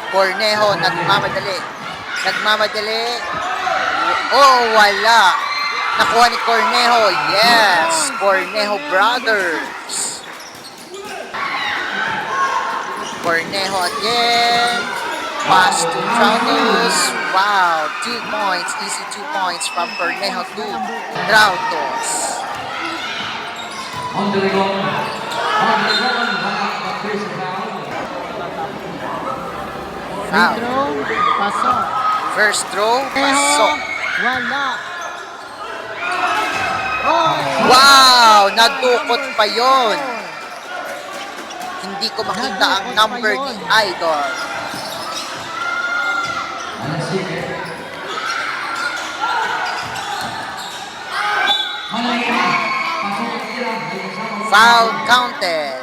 Cornejo, nagmamadali. Oh, wala. Nakuha ni Cornejo. Yes, Cornejo brothers. Cornejo again. Pass to Trautos. Wow, 2 points. Easy 2 points from Cornejo to Trautos. On the rebound, Foul. Pasok. First throw, pasok. Wala. Oh, Wow, nadukot pa yon. Hindi ko makita ang number ni Idol. Foul counted.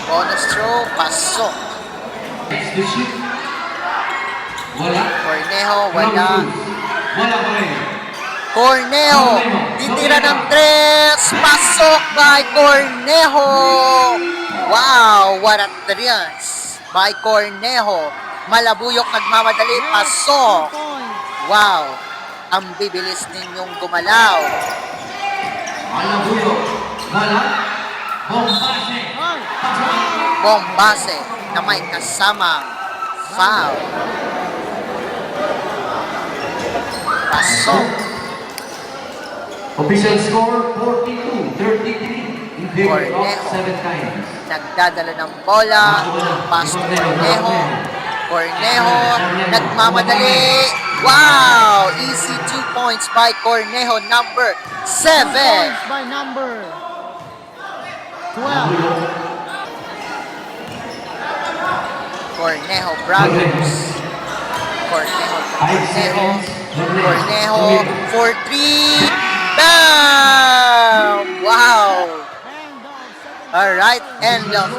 Bonus throw, pasok. Cornejo, wala. Cornejo, titira ng tres. Pasok by Cornejo. Wow, what a trias by Cornejo. Malabuyok, nagmamadali, pasok. Wow, ang bibilis ninyong gumalaw. Malabuyok, wala, bombase. Bombase na may kasamang foul. Pasok. Official score 42-33 in favor of Cornejo. 7 times. Nagdadala ng bola. Pass to Cornejo. Cornejo, nagmamadali. Wow! Easy 2 points by Cornejo, number 7. Points by number 12. Cornejo brothers. Cornejo for 3. Bam! Wow! Alright, end of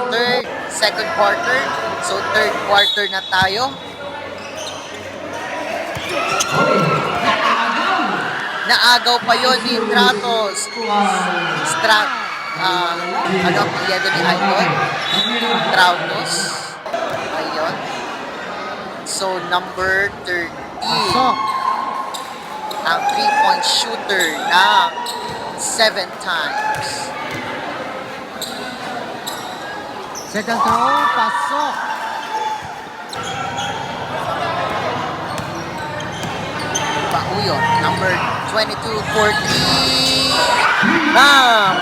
second quarter. So third quarter na tayo. Naagaw pa yon ni Tratos. Ano ang pilihan ni Idol? Trautos. Ayun. So number 13. Pasok. Ang 3-point shooter ng 7 times. Second throw, pasok. Pauyon, number 22, 40. Bam!